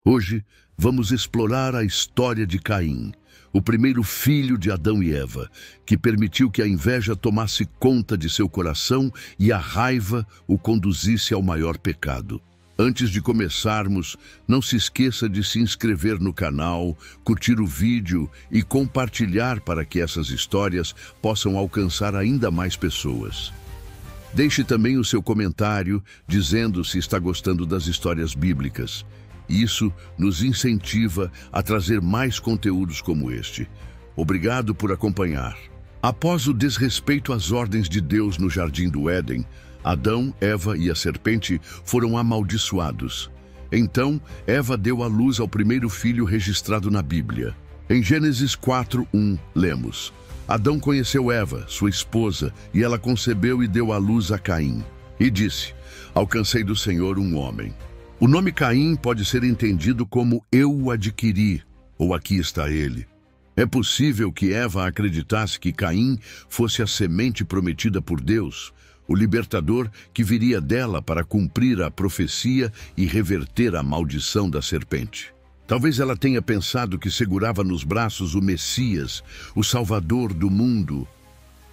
Hoje, vamos explorar a história de Caim, o primeiro filho de Adão e Eva, que permitiu que a inveja tomasse conta de seu coração e a raiva o conduzisse ao maior pecado. Antes de começarmos, não se esqueça de se inscrever no canal, curtir o vídeo e compartilhar para que essas histórias possam alcançar ainda mais pessoas. Deixe também o seu comentário dizendo se está gostando das histórias bíblicas. Isso nos incentiva a trazer mais conteúdos como este. Obrigado por acompanhar. Após o desrespeito às ordens de Deus no Jardim do Éden, Adão, Eva e a serpente foram amaldiçoados. Então, Eva deu à luz ao primeiro filho registrado na Bíblia. Em Gênesis 4:1, lemos: Adão conheceu Eva, sua esposa, e ela concebeu e deu à luz a Caim. E disse: Alcancei do Senhor um homem. O nome Caim pode ser entendido como eu o adquiri, ou aqui está ele. É possível que Eva acreditasse que Caim fosse a semente prometida por Deus, o libertador que viria dela para cumprir a profecia e reverter a maldição da serpente. Talvez ela tenha pensado que segurava nos braços o Messias, o Salvador do mundo.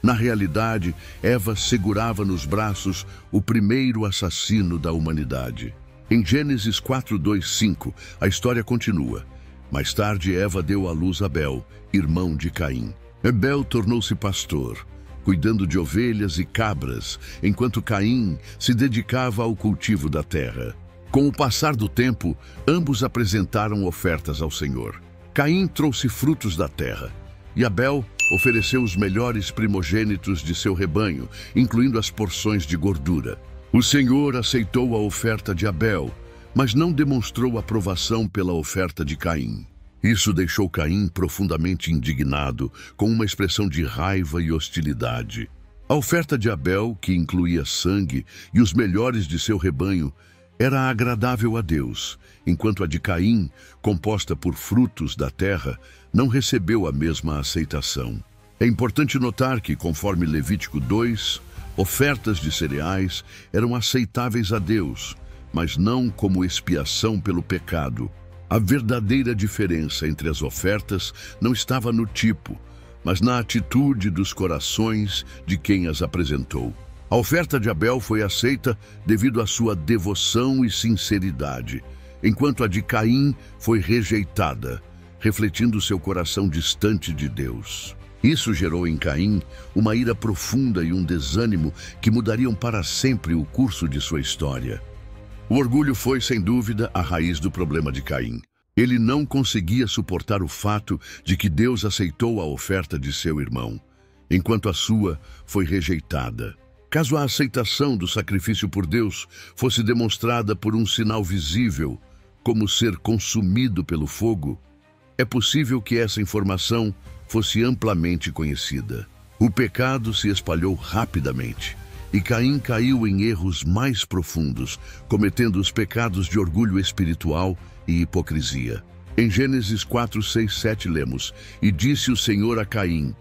Na realidade, Eva segurava nos braços o primeiro assassino da humanidade. Em Gênesis 4:2-5, a história continua. Mais tarde, Eva deu à luz Abel, irmão de Caim. Abel tornou-se pastor, cuidando de ovelhas e cabras, enquanto Caim se dedicava ao cultivo da terra. Com o passar do tempo, ambos apresentaram ofertas ao Senhor. Caim trouxe frutos da terra, e Abel ofereceu os melhores primogênitos de seu rebanho, incluindo as porções de gordura. O Senhor aceitou a oferta de Abel, mas não demonstrou aprovação pela oferta de Caim. Isso deixou Caim profundamente indignado, com uma expressão de raiva e hostilidade. A oferta de Abel, que incluía sangue e os melhores de seu rebanho, era agradável a Deus, enquanto a de Caim, composta por frutos da terra, não recebeu a mesma aceitação. É importante notar que, conforme Levítico 2, ofertas de cereais eram aceitáveis a Deus, mas não como expiação pelo pecado. A verdadeira diferença entre as ofertas não estava no tipo, mas na atitude dos corações de quem as apresentou. A oferta de Abel foi aceita devido à sua devoção e sinceridade, enquanto a de Caim foi rejeitada, refletindo seu coração distante de Deus. Isso gerou em Caim uma ira profunda e um desânimo que mudariam para sempre o curso de sua história. O orgulho foi, sem dúvida, a raiz do problema de Caim. Ele não conseguia suportar o fato de que Deus aceitou a oferta de seu irmão, enquanto a sua foi rejeitada. Caso a aceitação do sacrifício por Deus fosse demonstrada por um sinal visível, como ser consumido pelo fogo, é possível que essa informação fosse amplamente conhecida. O pecado se espalhou rapidamente, e Caim caiu em erros mais profundos, cometendo os pecados de orgulho espiritual e hipocrisia. Em Gênesis 4:6-7 lemos: E disse o Senhor a Caim: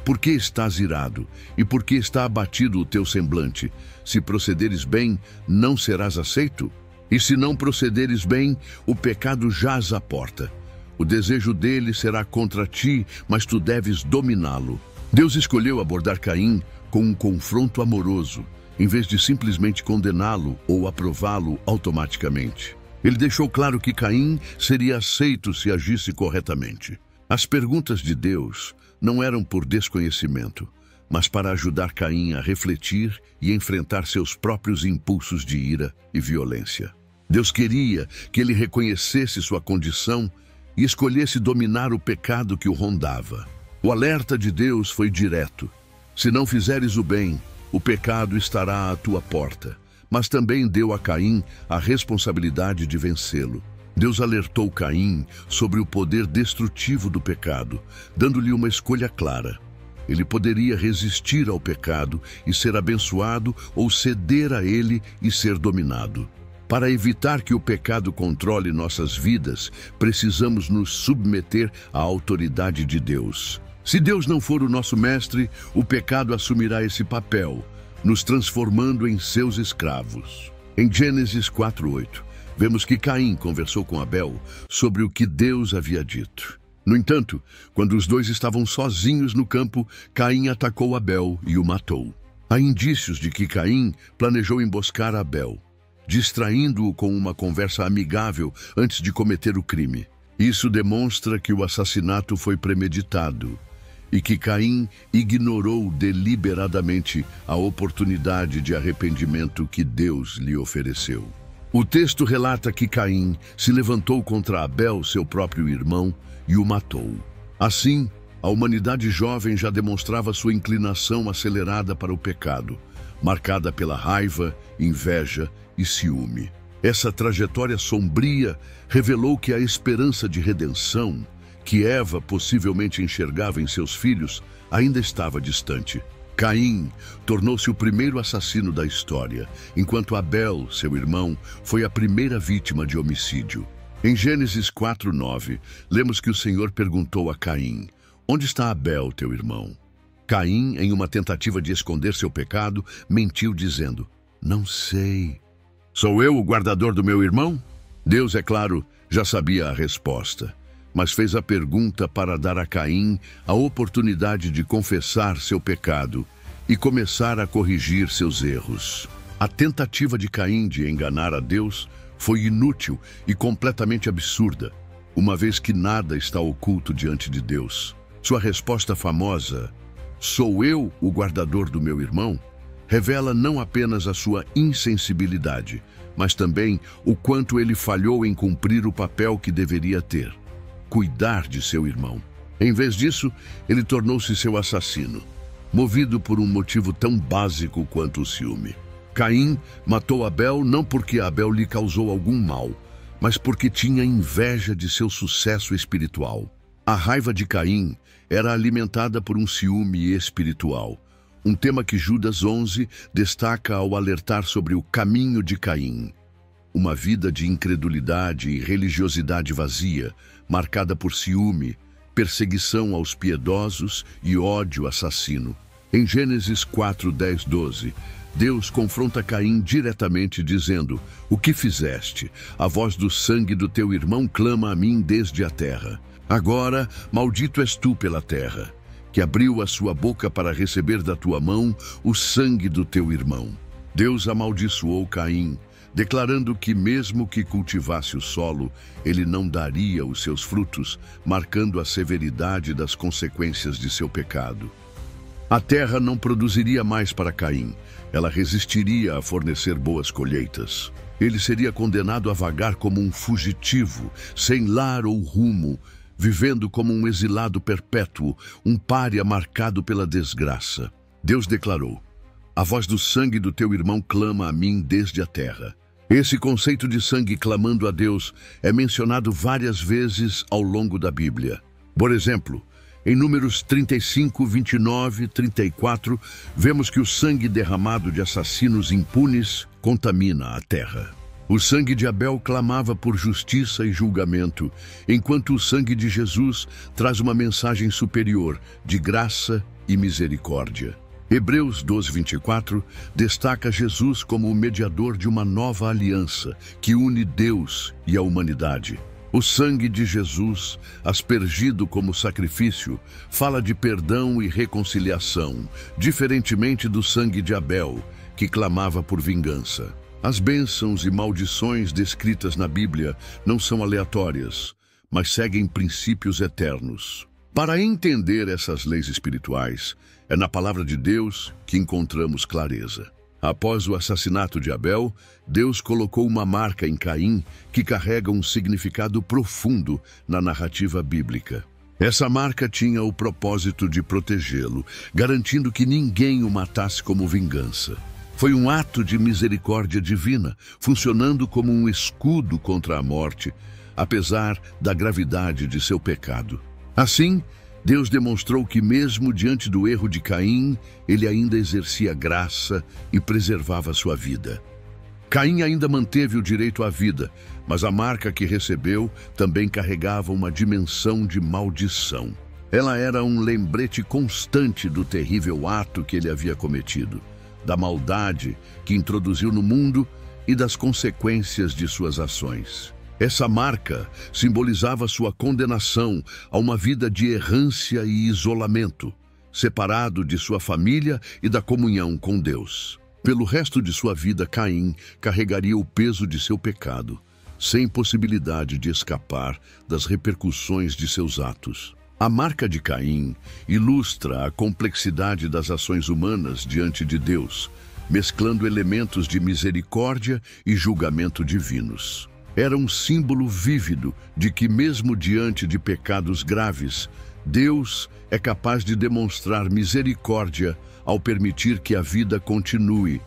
Por que estás irado, e por que está abatido o teu semblante? Se procederes bem, não serás aceito? E se não procederes bem, o pecado jaz à porta. O desejo dele será contra ti, mas tu deves dominá-lo. Deus escolheu abordar Caim com um confronto amoroso, em vez de simplesmente condená-lo ou aprová-lo automaticamente. Ele deixou claro que Caim seria aceito se agisse corretamente. As perguntas de Deus não eram por desconhecimento, mas para ajudar Caim a refletir e enfrentar seus próprios impulsos de ira e violência. Deus queria que ele reconhecesse sua condição e escolhesse dominar o pecado que o rondava. O alerta de Deus foi direto: se não fizeres o bem, o pecado estará à tua porta. Mas também deu a Caim a responsabilidade de vencê-lo. Deus alertou Caim sobre o poder destrutivo do pecado, dando-lhe uma escolha clara. Ele poderia resistir ao pecado e ser abençoado, ou ceder a ele e ser dominado. Para evitar que o pecado controle nossas vidas, precisamos nos submeter à autoridade de Deus. Se Deus não for o nosso mestre, o pecado assumirá esse papel, nos transformando em seus escravos. Em Gênesis 4:8, vemos que Caim conversou com Abel sobre o que Deus havia dito. No entanto, quando os dois estavam sozinhos no campo, Caim atacou Abel e o matou. Há indícios de que Caim planejou emboscar Abel, distraindo-o com uma conversa amigável antes de cometer o crime. Isso demonstra que o assassinato foi premeditado e que Caim ignorou deliberadamente a oportunidade de arrependimento que Deus lhe ofereceu. O texto relata que Caim se levantou contra Abel, seu próprio irmão, e o matou. Assim, a humanidade jovem já demonstrava sua inclinação acelerada para o pecado, marcada pela raiva, inveja e ciúme. Essa trajetória sombria revelou que a esperança de redenção que Eva possivelmente enxergava em seus filhos ainda estava distante. Caim tornou-se o primeiro assassino da história, enquanto Abel, seu irmão, foi a primeira vítima de homicídio. Em Gênesis 4:9, lemos que o Senhor perguntou a Caim: "Onde está Abel, teu irmão?" Caim, em uma tentativa de esconder seu pecado, mentiu dizendo: "Não sei." "Sou eu o guardador do meu irmão?" Deus, é claro, já sabia a resposta, mas fez a pergunta para dar a Caim a oportunidade de confessar seu pecado e começar a corrigir seus erros. A tentativa de Caim de enganar a Deus foi inútil e completamente absurda, uma vez que nada está oculto diante de Deus. Sua resposta famosa, "Sou eu o guardador do meu irmão?", revela não apenas a sua insensibilidade, mas também o quanto ele falhou em cumprir o papel que deveria ter: cuidar de seu irmão. Em vez disso, ele tornou-se seu assassino, movido por um motivo tão básico quanto o ciúme. Caim matou Abel não porque Abel lhe causou algum mal, mas porque tinha inveja de seu sucesso espiritual. A raiva de Caim era alimentada por um ciúme espiritual, um tema que Judas 11 destaca ao alertar sobre o caminho de Caim. Uma vida de incredulidade e religiosidade vazia, marcada por ciúme, perseguição aos piedosos e ódio assassino. Em Gênesis 4, 10, 12, Deus confronta Caim diretamente dizendo: "O que fizeste? A voz do sangue do teu irmão clama a mim desde a terra. Agora, maldito és tu pela terra, que abriu a sua boca para receber da tua mão o sangue do teu irmão." Deus amaldiçoou Caim, declarando que mesmo que cultivasse o solo, ele não daria os seus frutos, marcando a severidade das consequências de seu pecado. A terra não produziria mais para Caim, ela resistiria a fornecer boas colheitas. Ele seria condenado a vagar como um fugitivo, sem lar ou rumo, vivendo como um exilado perpétuo, um pária marcado pela desgraça. Deus declarou: "A voz do sangue do teu irmão clama a mim desde a terra." Esse conceito de sangue clamando a Deus é mencionado várias vezes ao longo da Bíblia. Por exemplo, em Números 35, 29 e 34, vemos que o sangue derramado de assassinos impunes contamina a terra. O sangue de Abel clamava por justiça e julgamento, enquanto o sangue de Jesus traz uma mensagem superior de graça e misericórdia. Hebreus 12, 24 destaca Jesus como o mediador de uma nova aliança que une Deus e a humanidade. O sangue de Jesus, aspergido como sacrifício, fala de perdão e reconciliação, diferentemente do sangue de Abel, que clamava por vingança. As bênçãos e maldições descritas na Bíblia não são aleatórias, mas seguem princípios eternos. Para entender essas leis espirituais, é na palavra de Deus que encontramos clareza. Após o assassinato de Abel, Deus colocou uma marca em Caim que carrega um significado profundo na narrativa bíblica. Essa marca tinha o propósito de protegê-lo, garantindo que ninguém o matasse como vingança. Foi um ato de misericórdia divina, funcionando como um escudo contra a morte, apesar da gravidade de seu pecado. Assim, Deus demonstrou que mesmo diante do erro de Caim, ele ainda exercia graça e preservava sua vida. Caim ainda manteve o direito à vida, mas a marca que recebeu também carregava uma dimensão de maldição. Ela era um lembrete constante do terrível ato que ele havia cometido, da maldade que introduziu no mundo e das consequências de suas ações. Essa marca simbolizava sua condenação a uma vida de errância e isolamento, separado de sua família e da comunhão com Deus. Pelo resto de sua vida, Caim carregaria o peso de seu pecado, sem possibilidade de escapar das repercussões de seus atos. A marca de Caim ilustra a complexidade das ações humanas diante de Deus, mesclando elementos de misericórdia e julgamento divinos. Era um símbolo vívido de que, mesmo diante de pecados graves, Deus é capaz de demonstrar misericórdia ao permitir que a vida continue,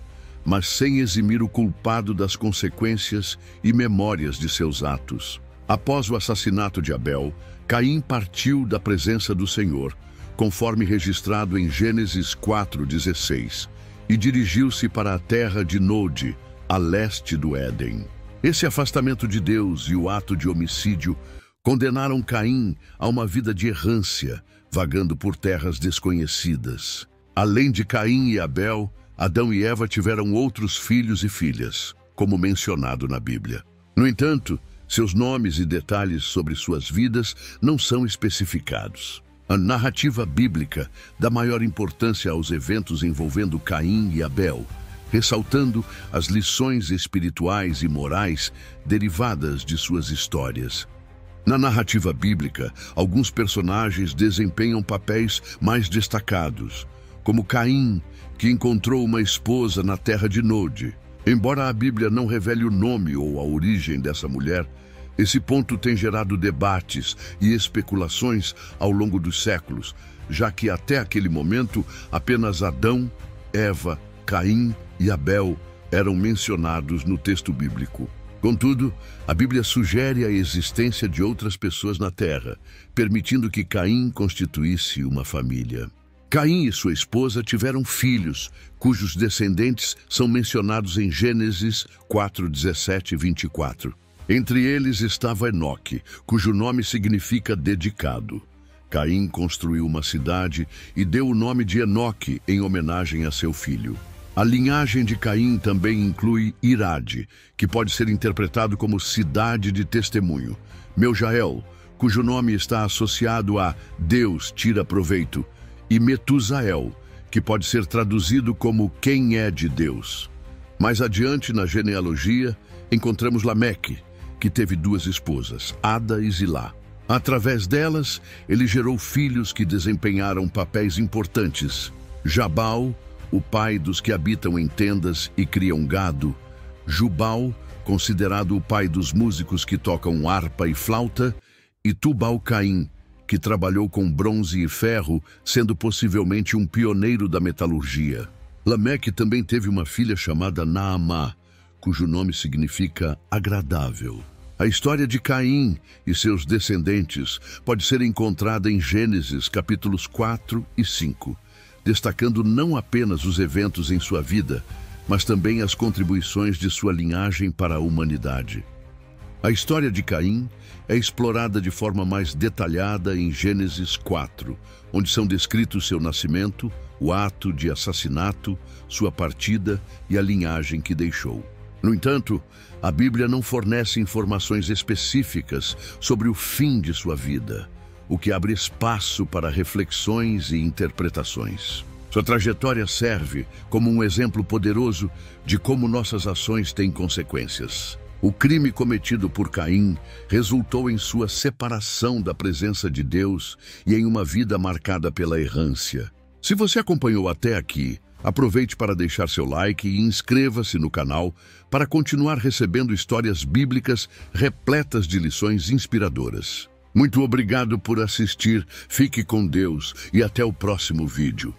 mas sem eximir o culpado das consequências e memórias de seus atos. Após o assassinato de Abel, Caim partiu da presença do Senhor, conforme registrado em Gênesis 4:16, e dirigiu-se para a terra de Nod, a leste do Éden. Esse afastamento de Deus e o ato de homicídio condenaram Caim a uma vida de errância, vagando por terras desconhecidas. Além de Caim e Abel, Adão e Eva tiveram outros filhos e filhas, como mencionado na Bíblia. No entanto, seus nomes e detalhes sobre suas vidas não são especificados. A narrativa bíblica dá maior importância aos eventos envolvendo Caim e Abel, ressaltando as lições espirituais e morais derivadas de suas histórias. Na narrativa bíblica, alguns personagens desempenham papéis mais destacados, como Caim, que encontrou uma esposa na terra de Nod. Embora a Bíblia não revele o nome ou a origem dessa mulher, esse ponto tem gerado debates e especulações ao longo dos séculos, já que até aquele momento apenas Adão, Eva, Caim e Abel eram mencionados no texto bíblico. Contudo, a Bíblia sugere a existência de outras pessoas na terra, permitindo que Caim constituísse uma família. Caim e sua esposa tiveram filhos, cujos descendentes são mencionados em Gênesis 4:17 e 24. Entre eles estava Enoque, cujo nome significa dedicado. Caim construiu uma cidade e deu o nome de Enoque em homenagem a seu filho. A linhagem de Caim também inclui Irade, que pode ser interpretado como cidade de testemunho, Meujael, cujo nome está associado a Deus tira proveito, e Metusael, que pode ser traduzido como quem é de Deus. Mais adiante na genealogia, encontramos Lameque, que teve duas esposas, Ada e Zilá. Através delas, ele gerou filhos que desempenharam papéis importantes. Jabal, o pai dos que habitam em tendas e criam gado. Jubal, considerado o pai dos músicos que tocam harpa e flauta. E Tubal-Caim, que trabalhou com bronze e ferro, sendo possivelmente um pioneiro da metalurgia. Lameque também teve uma filha chamada Naamá, cujo nome significa agradável. A história de Caim e seus descendentes pode ser encontrada em Gênesis capítulos 4 e 5, destacando não apenas os eventos em sua vida, mas também as contribuições de sua linhagem para a humanidade. A história de Caim é explorada de forma mais detalhada em Gênesis 4, onde são descritos seu nascimento, o ato de assassinato, sua partida e a linhagem que deixou. No entanto, a Bíblia não fornece informações específicas sobre o fim de sua vida, o que abre espaço para reflexões e interpretações. Sua trajetória serve como um exemplo poderoso de como nossas ações têm consequências. O crime cometido por Caim resultou em sua separação da presença de Deus e em uma vida marcada pela errância. Se você acompanhou até aqui, aproveite para deixar seu like e inscreva-se no canal para continuar recebendo histórias bíblicas repletas de lições inspiradoras. Muito obrigado por assistir, fique com Deus e até o próximo vídeo.